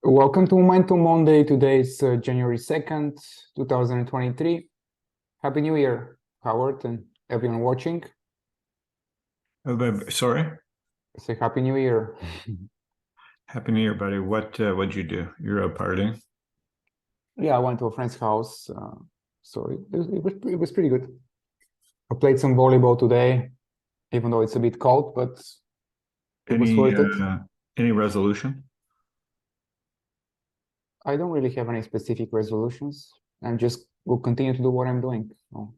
Welcome to Momentum Monday. Today is January 2nd, 2023. Happy New Year, Howard, and everyone watching. Sorry? Say Happy New Year. Happy New Year, buddy. What'd you do? You're out partying? Yeah, I went to a friend's house, so it was pretty good. I played some volleyball today, even though it's a bit cold, but it was worth it. Any resolution? I don't really have any specific resolutions. I'm just will continue to do what I'm doing. All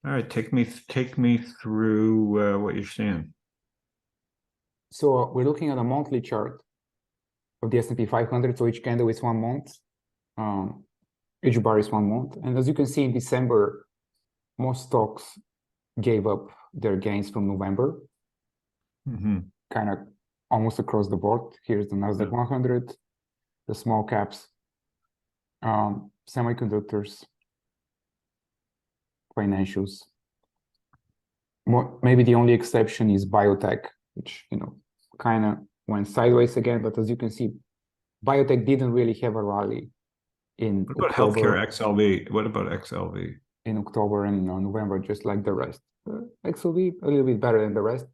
right, take me through what you're seeing. So we're looking at a monthly chart of the S&P 500. So each candle is 1 month. Each bar is 1 month. And as you can see in December, most stocks gave up their gains from November, kind of almost across the board. Here's the Nasdaq 100, the small caps, semiconductors, financials. Maybe the only exception is biotech, which, kind of went sideways again. But as you can see, biotech didn't really have a rally in What about October. healthcare XLV? What about XLV? In October and November, just like the rest. XLV a little bit better than the rest.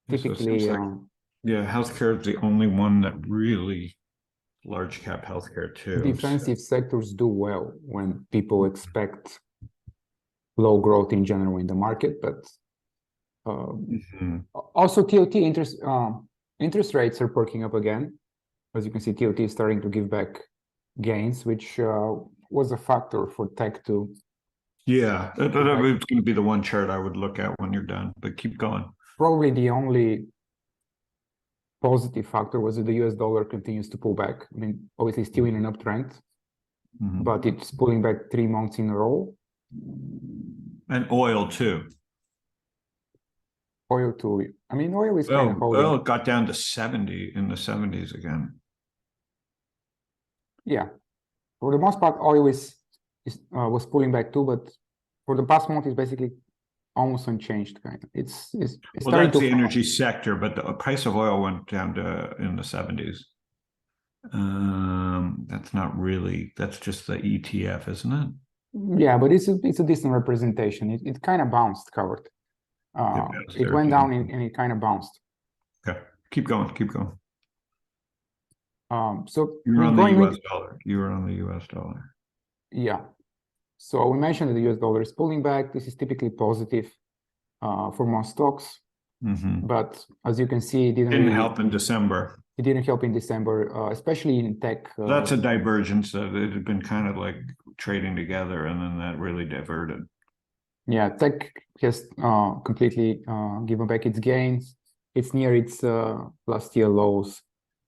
Typically, yeah, healthcare is the only one that really large cap healthcare too. Defensive sectors do well when people expect low growth in general in the market, but also TOT interest rates are perking up again. As you can see, TOT is starting to give back gains, which was a factor for tech to. Yeah, that was going to be the one chart I would look at when you're done, but keep going. Probably the only positive factor was that the US dollar continues to pull back. I mean, obviously still in an uptrend, but it's pulling back 3 months in a row. And oil too. Oil too. I mean, oil is kind of holding. Oil got down to 70 in the 70s again. Yeah, for the most part, oil was pulling back too, but for the past month, it's basically almost unchanged. Kind of. It's well, that's the energy sector, but the price of oil went down to in the 70s. That's not really. That's just the ETF, isn't it? Yeah, but it's a decent representation. It kind of bounced, covered. It went down and it kind of bounced. Okay, keep going. So you were on the US dollar. You were on the US dollar. Yeah. So we mentioned that the US dollar is pulling back. This is typically positive for most stocks. But as you can see, it didn't really help in December. It didn't help in December, especially in tech. That's a divergence. It had been kind of like trading together, and then that really diverted. Yeah, tech has completely given back its gains. It's near its last year lows.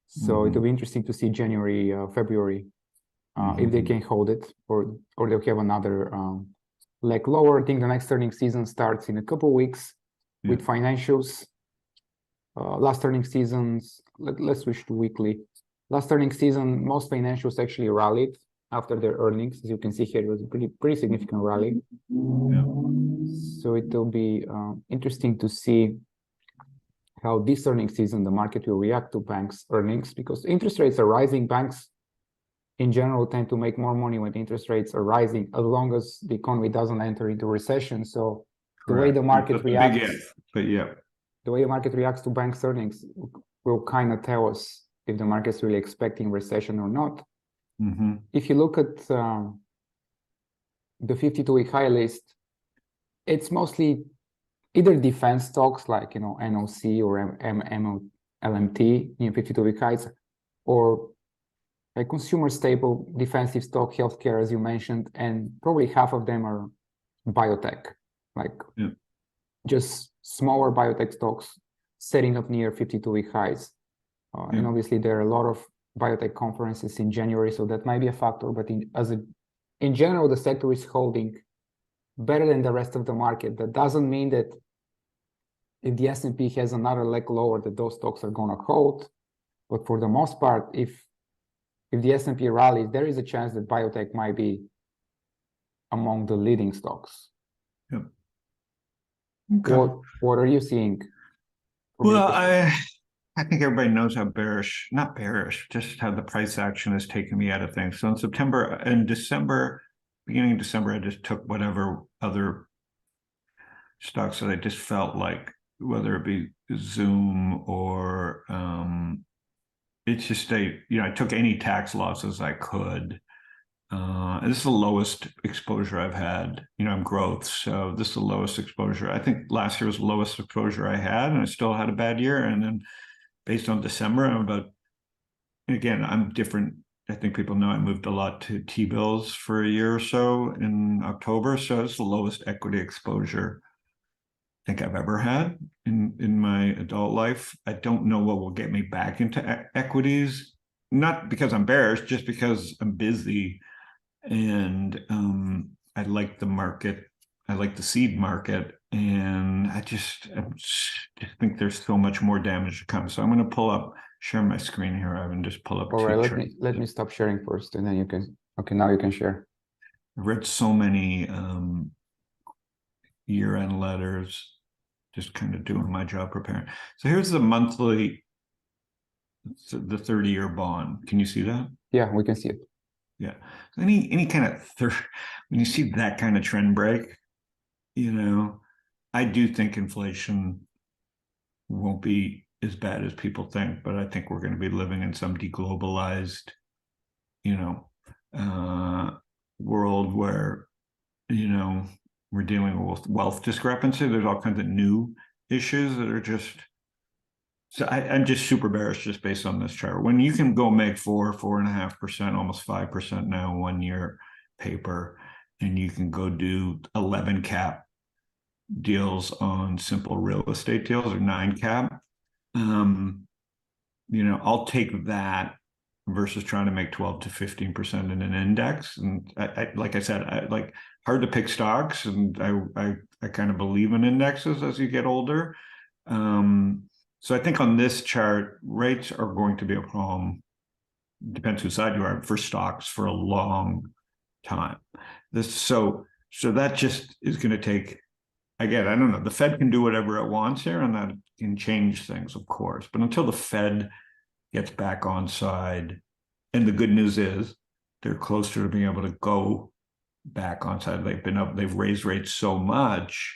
So it'll be interesting to see January, February, if they can hold it, or they'll have another leg lower. I think the next earnings season starts in a couple of weeks with financials. Last earnings seasons, let's switch to weekly. Last earnings season, most financials actually rallied after their earnings. As you can see here, it was a pretty significant rally. So it will be interesting to see how this earnings season the market will react to banks' earnings, because interest rates are rising. Banks in general tend to make more money when interest rates are rising, as long as the economy doesn't enter into recession. So the way the market reacts, the way the market reacts to banks' earnings will kind of tell us if the market's really expecting recession or not. If you look at the 52-week high list, it's mostly either defense stocks like NOC or LMT, 52-week highs, or a consumer staple defensive stock, healthcare, as you mentioned, and probably half of them are biotech, just smaller biotech stocks setting up near 52-week highs. And obviously there are a lot of biotech conferences in January, so that might be a factor. But in general, the sector is holding better than the rest of the market. That doesn't mean that if the S&P has another leg lower, that those stocks are going to hold. But for the most part, if the S&P rallies, there is a chance that biotech might be among the leading stocks. Okay. What are you seeing? Well, I think everybody knows how bearish, not bearish, just how the price action has taken me out of things. So in December, beginning of December, I just took whatever other stocks that I just felt like, whether it be Zoom or it's just I took any tax losses I could. This is the lowest exposure I've had. I'm growth, so this is the lowest exposure. I think last year was the lowest exposure I had, and I still had a bad year. And then based on December, I'm different. I think people know I moved a lot to T-bills for a year or so in October. So it's the lowest equity exposure I think I've ever had in my adult life. I don't know what will get me back into equities, not because I'm bearish, just because I'm busy and I like the market. I like the seed market, and I just think there's so much more damage to come. So I'm going to share my screen here, Ivan. Just pull up. All right, let me stop sharing first, and then you can. Okay, now you can share. I've read so many year-end letters, just kind of doing my job preparing. So here's the monthly, the 30-year bond. Can you see that? Yeah, we can see it. Yeah. So any kind of when you see that kind of trend break, I do think inflation won't be as bad as people think, but I think we're going to be living in some deglobalized, world where, we're dealing with wealth discrepancy. There's all kinds of new issues that are just. So I'm just super bearish just based on this chart. When you can go make 4.5%, almost 5% now 1 year paper, and you can go do 11 cap deals on simple real estate deals or 9 cap, I'll take that versus trying to make 12 to 15% in an index. And like I said, I like hard to pick stocks, and I kind of believe in indexes as you get older. So I think on this chart, rates are going to be a problem. Depends whose side you are for stocks for a long time. So that just is going to take. Again, I don't know. The Fed can do whatever it wants here, and that can change things, of course. But until the Fed gets back on side, and the good news is they're closer to being able to go back on side. They've raised rates so much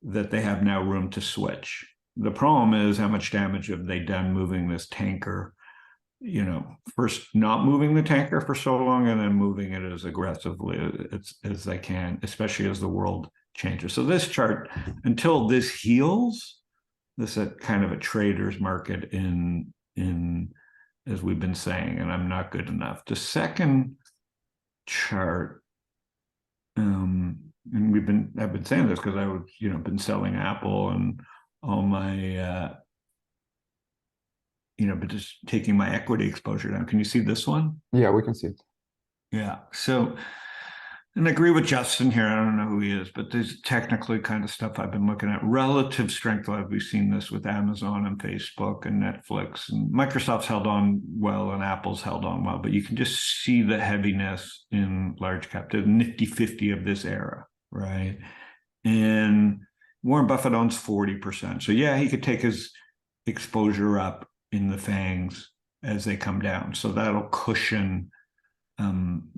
that they have now room to switch. The problem is how much damage have they done moving this tanker? First not moving the tanker for so long, and then moving it as aggressively as they can, especially as the world changes. So this chart, until this heals, this is kind of a trader's market in as we've been saying, and I'm not good enough. The second chart, and I've been saying this because I would been selling Apple and all my but just taking my equity exposure down. Can you see this one? Yeah, we can see it. Yeah. So, and I agree with Justin here. I don't know who he is, but there's technically kind of stuff I've been looking at. Relative strength, we've seen this with Amazon and Facebook and Netflix, and Microsoft's held on well and Apple's held on well, but you can just see the heaviness in large cap, the nifty 50 of this era, right? And Warren Buffett owns 40%. So yeah, he could take his exposure up in the FANGs as they come down. So that'll cushion.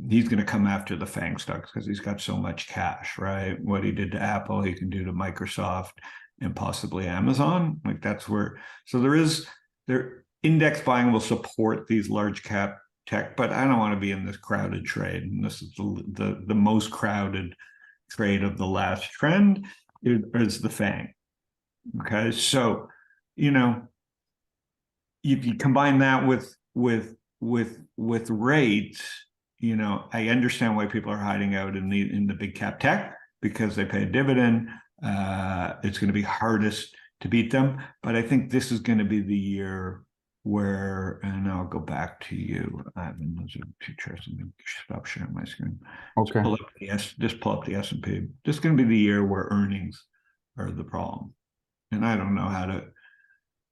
He's going to come after the FANG stocks because he's got so much cash, right? What he did to Apple, he can do to Microsoft and possibly Amazon. Like that's where, so their index buying will support these large cap tech, but I don't want to be in this crowded trade. And this is the most crowded trade of the last trend is the FANG. Okay. So, if you combine that with rates, I understand why people are hiding out in the big cap tech because they pay a dividend. It's going to be hardest to beat them, but I think this is going to be the year where, and I'll go back to you. Those are two charts. Let me stop sharing my screen. Okay. Just pull up the S&P. This is going to be the year where earnings are the problem, and I don't know how to.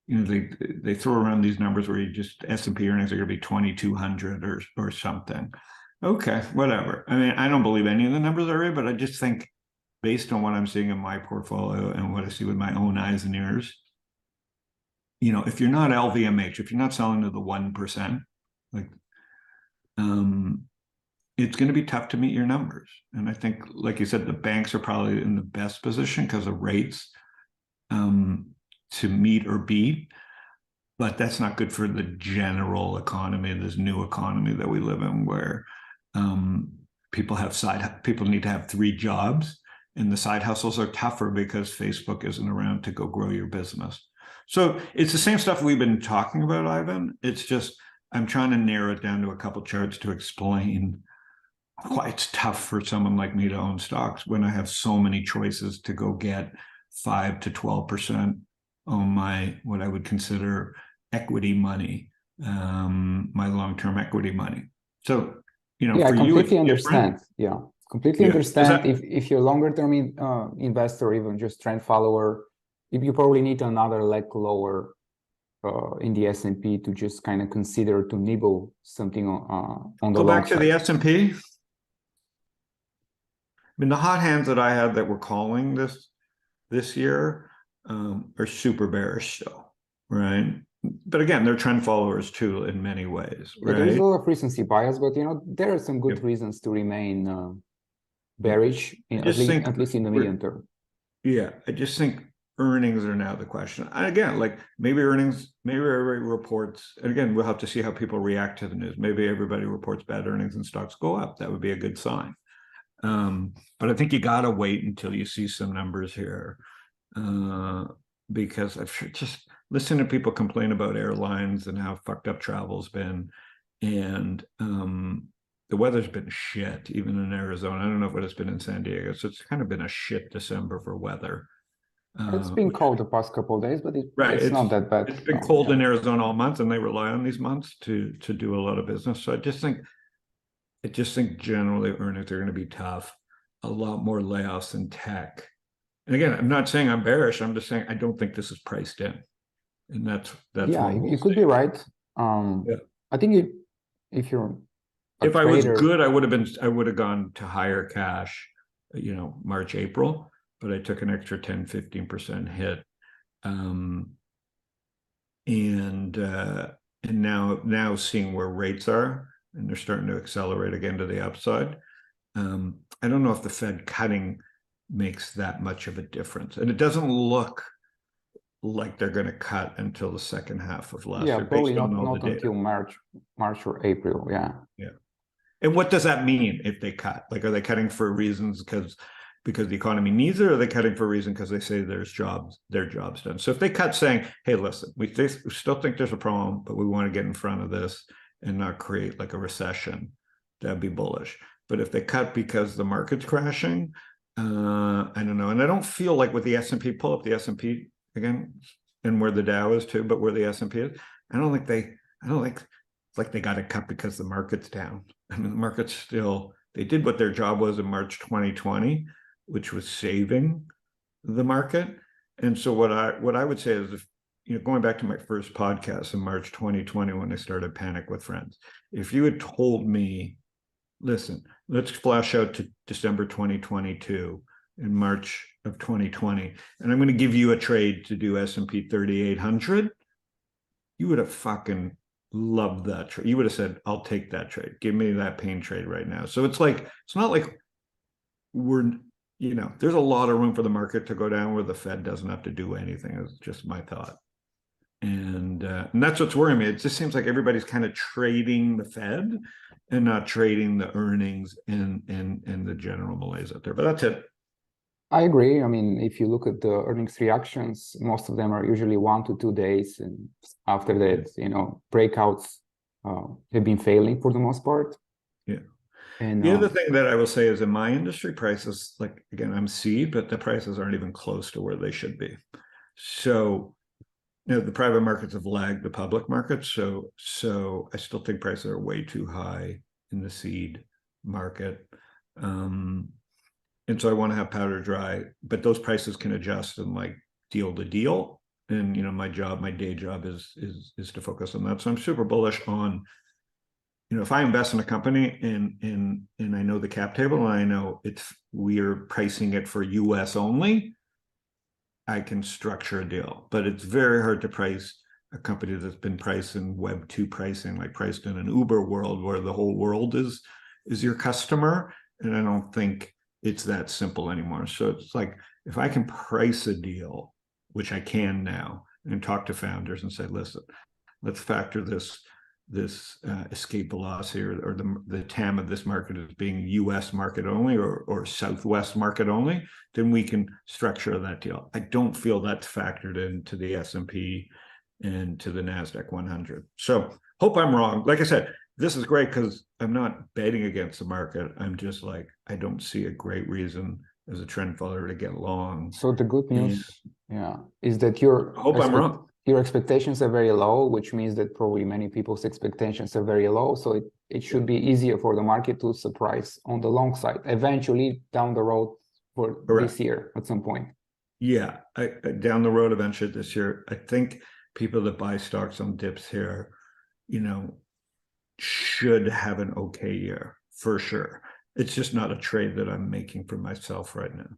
They throw around these numbers where you just S&P earnings are going to be 2,200 or something. Okay, whatever. I mean, I don't believe any of the numbers are right, but I just think based on what I'm seeing in my portfolio and what I see with my own eyes and ears, if you're not LVMH, if you're not selling to the 1%, like, it's going to be tough to meet your numbers. And I think, like you said, the banks are probably in the best position because of rates, to meet or beat. But that's not good for the general economy, this new economy that we live in, where people need to have 3 jobs, and the side hustles are tougher because Facebook isn't around to go grow your business. So it's the same stuff we've been talking about, Ivan. It's just I'm trying to narrow it down to a couple charts to explain why it's tough for someone like me to own stocks when I have so many choices to go get 5 to 12% on my, what I would consider equity money, my long-term equity money. So, Yeah, I for you, it's completely different. understand. Yeah, completely Yeah. understand. If you're longer term investor, or even just trend follower, you probably need another leg lower in the S&P to just kind of consider to nibble something on the Go long back to side. the S&P. I mean, the hot hands that I had that were calling this year are super bearish still, right? But again, they're trend followers too in many ways, Yeah, right? there is a lot of recency bias, but there are some good Yep. reasons to remain bearish, at least in the medium term. Yeah, I just think earnings are now the question. And again, like maybe everybody reports, and again, we'll have to see how people react to the news. Maybe everybody reports bad earnings and stocks go up. That would be a good sign. But I think you got to wait until you see some numbers here, because I've just listened to people complain about airlines and how fucked up travel's been, and the weather's been shit, even in Arizona. I don't know what it's been in San Diego. So it's kind of been a shit December for weather. It's been cold the past couple of days, but it's not that bad. It's been cold in Arizona all month, and they rely on these months to do a lot of business. So I just think generally earnings are going to be tough. A lot more layoffs in tech. And again, I'm not saying I'm bearish. I'm just saying I don't think this is priced in, and that's yeah, what you could be right. Yeah. I think if you're if I was good, I would have gone to higher cash, March, April, but I took an extra 10-15% hit. And now seeing where rates are, and they're starting to accelerate again to the upside. I don't know if the Fed cutting makes that much of a difference, and it doesn't look like they're going to cut until the second half of last year. Yeah, probably not until March or April. Yeah. And what does that mean if they cut? Like, are they cutting for reasons because the economy needs it, or are they cutting for a reason because they say their jobs done? So if they cut saying, hey, listen, we still think there's a problem, but we want to get in front of this and not create like a recession, that'd be bullish. But if they cut because the market's crashing, I don't know. And I don't feel like with the S&P, pull up the S&P again, and where the Dow is too, but where the S&P is, I don't think it's like they got to cut because the market's down. I mean, the market's still, they did what their job was in March 2020, which was saving the market. And so what I would say is, if going back to my first podcast in March 2020, when I started Panic with Friends, if you had told me, listen, let's flash out to December 2022 in March of 2020, and I'm going to give you a trade to do S&P 3800, you would have fucking loved that trade. You would have said, I'll take that trade. Give me that pain trade right now. So it's not like there's a lot of room for the market to go down where the Fed doesn't have to do anything. It's just my thought. And that's what's worrying me. It just seems like everybody's kind of trading the Fed and not trading the earnings and the general malaise out there. But that's it. I agree. I mean, if you look at the earnings reactions, most of them are usually 1 to 2 days, and after that, breakouts have been failing for the most part. Yeah. And the other thing that I will say is, in my industry, prices, like, again, I'm C, but the prices aren't even close to where they should be. So, the private markets have lagged the public markets. So I still think prices are way too high in the seed market. And so I want to have powder dry, but those prices can adjust and like deal to deal. And my day job is to focus on that. So I'm super bullish on, if I invest in a company and I know the cap table and I know we are pricing it for US only, I can structure a deal. But it's very hard to price a company that's been priced in Web 2 pricing, like priced in an Uber world where the whole world is your customer. And I don't think it's that simple anymore. So it's like, if I can price a deal, which I can now, and talk to founders and say, listen, let's factor this escape velocity or the TAM of this market as being US market only or Southwest market only, then we can structure that deal. I don't feel that's factored into the S&P and to the NASDAQ 100. So hope I'm wrong. Like I said, this is great because I'm not betting against the market. I'm just like, I don't see a great reason as a trend follower to get long. So the good news, is that your I hope I'm wrong. Your expectations are very low, which means that probably many people's expectations are very low. So it should be easier for the market to surprise on the long side, eventually down the road for this year at some point. Yeah, down the road eventually this year. I think people that buy stocks on dips here, should have an okay year for sure. It's just not a trade that I'm making for myself right now.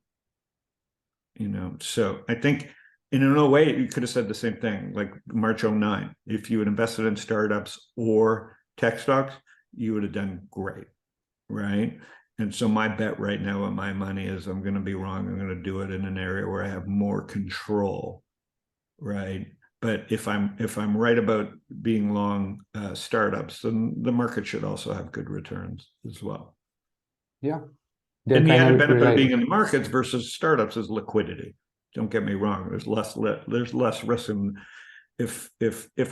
So I think in a way, you could have said the same thing, like March 09. If you had invested in startups or tech stocks, you would have done great, right? And so my bet right now with my money is I'm going to be wrong. I'm going to do it in an area where I have more control, right? But if I'm right about being long startups, then the market should also have good returns as well. Yeah. And the added benefit of being in the markets versus startups is liquidity. Don't get me wrong. There's less risk in if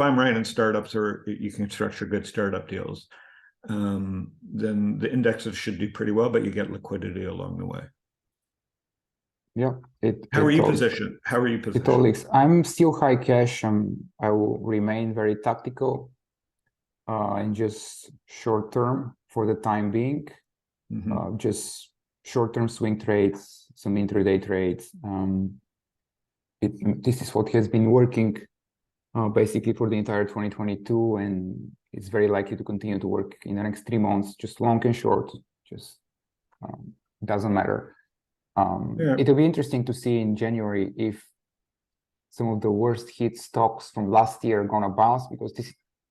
I'm right in startups or you can structure good startup deals, then the indexes should do pretty well, but you get liquidity along the way. Yeah. How are you positioned? I'm still high cash. I will remain very tactical and just short term for the time being. Just short-term swing trades, some intraday trades. This is what has been working basically for the entire 2022, and it's very likely to continue to work in the next 3 months, just long and short, just doesn't matter. It'll be interesting to see in January if some of the worst hit stocks from last year are gonna bounce, because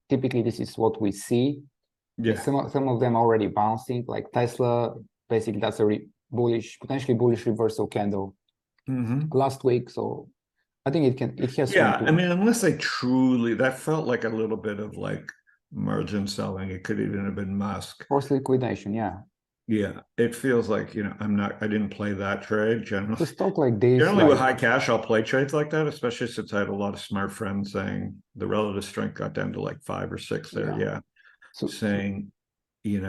typically this is what we see. Yeah. Some of them already bouncing, like Tesla. Basically, that's a potentially bullish reversal candle last week. So I think it has. Yeah, I mean, unless they truly, that felt like a little bit of like margin selling. It could even have been Musk. Forced liquidation, yeah. Yeah, it feels like, I didn't play that trade generally. The stock like this. Generally with high cash, I'll play trades like that, especially since I had a lot of smart friends saying the relative strength got down to like 5 or 6 there. Yeah. So saying, these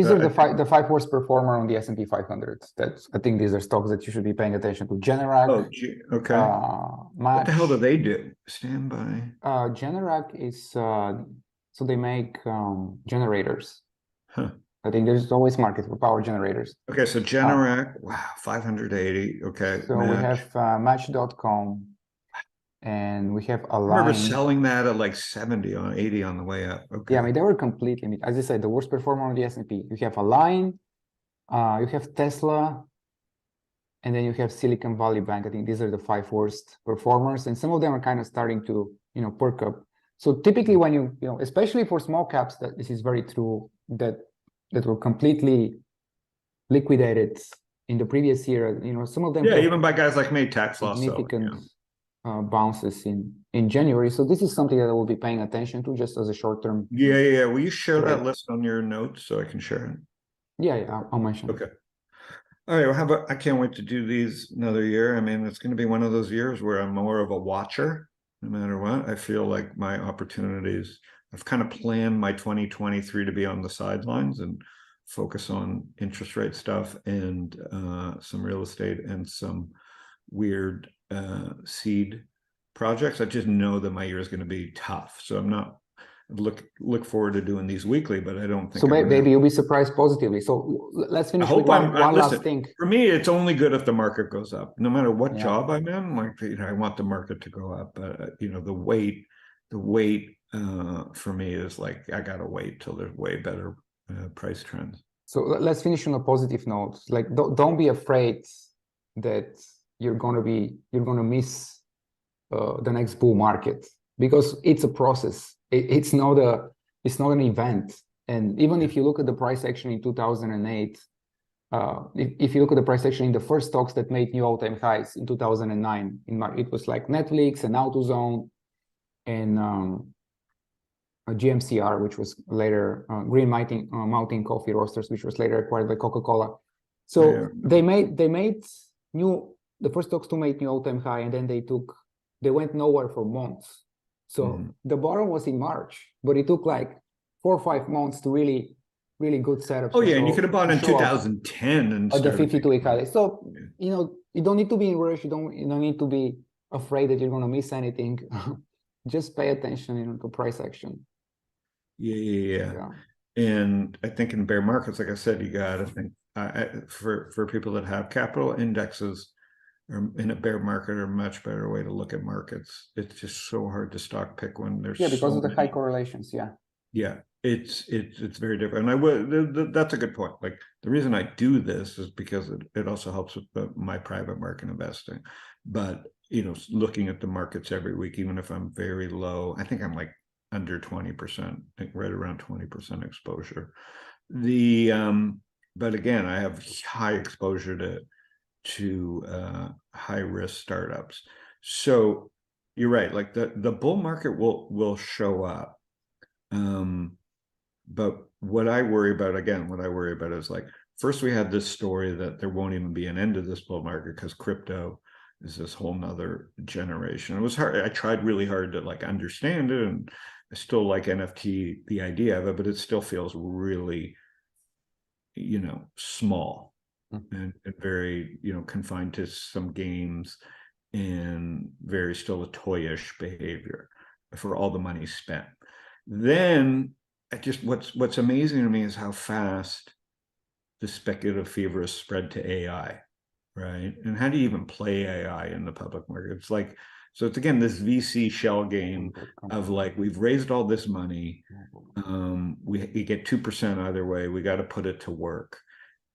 are the 5 worst performer on the S&P 500. I think these are stocks that you should be paying attention to. Generac. Oh, okay. What the hell do they do? Standby. Generac is so they make generators. Huh. I think there's always market for power generators. Okay, so Generac, wow, 580. Okay. So we have Match.com. And we have Align. I remember selling that at like 70 on 80 on the way up. Okay. Yeah, I mean, they were completely, as I said, the worst performer on the S&P. You have Align, you have Tesla, and then you have Silicon Valley Bank. I think these are the 5 worst performers, and some of them are kind of starting to, perk up. So typically when you especially for small caps, that this is very true, that were completely liquidated in the previous year. Some of them. Yeah, even by guys like me, tax loss. Significant bounces in January. So this is something that I will be paying attention to just as a short term. Yeah. Will you share that list on your notes so I can share it? Yeah, I'll mention. Okay. All right. Well, how about, I can't wait to do these another year. I mean, it's going to be one of those years where I'm more of a watcher, no matter what. I feel like my opportunities, I've kind of planned my 2023 to be on the sidelines and focus on interest rate stuff and some real estate and some weird seed projects. I just know that my year is going to be tough, so I'm not look forward to doing these weekly, but I don't think so. Maybe you'll be surprised positively. So let's finish with one last thing. For me, it's only good if the market goes up, no matter what job I'm in. Like, I want the market to go up, but the weight for me is like, I gotta wait till there's way better price trends. So let's finish on a positive note. Like, don't be afraid that you're gonna miss the next bull market, because it's a process. It's not an event. And even if you look at the price action in 2008, if you look at the price action in the first stocks that made new all-time highs in 2009, it was like Netflix and AutoZone and GMCR, which was later Green Mountain Coffee Roasters, which was later acquired by Coca-Cola. So they made the first stocks to make new all-time high, and then they went nowhere for months. So the bottom was in March, but it took like 4 or 5 months to really good setups. Oh yeah, and you could have bought in 2010 and at the 52-week high. So you don't need to be in rush. You don't need to be afraid that you're going to miss anything. Just pay attention, to price action. Yeah. And I think in bear markets, like I said, you got to think for people that have capital, indexes in a bear market are a much better way to look at markets. It's just so hard to stock pick when there's because of the high correlations. Yeah, it's very different. And that's a good point. Like the reason I do this is because it also helps with my private market investing. But looking at the markets every week, even if I'm very low, I think I'm like under 20%, like right around 20% exposure. But again, I have high exposure to high risk startups. So you're right. Like the bull market will show up. But what I worry about is like, first we had this story that there won't even be an end to this bull market because crypto is this whole nother generation. It was hard. I tried really hard to like understand it, and I still like NFT, the idea of it, but it still feels really, small and very, confined to some games and very still a toyish behavior for all the money spent. Then what's amazing to me is how fast the speculative fever is spread to AI, right? And how do you even play AI in the public market? It's like, so it's again this VC shell game of like, we've raised all this money, we get 2% either way, we got to put it to work,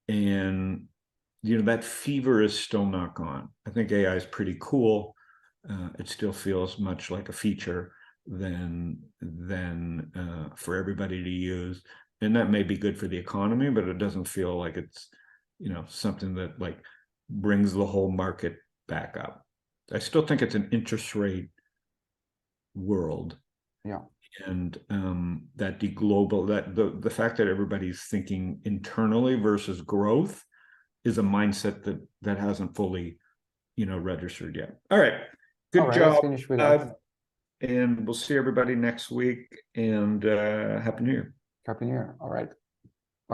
and that fever is still not gone. I think AI is pretty cool. It still feels much like a feature than for everybody to use, and that may be good for the economy, but it doesn't feel like it's something that like brings the whole market back up. I still think it's an interest rate world, and that the fact that everybody's thinking internally versus growth is a mindset that hasn't fully registered yet. All right, good job. Let's finish with that. And we'll see everybody next week, and Happy New Year. Happy New Year. All right.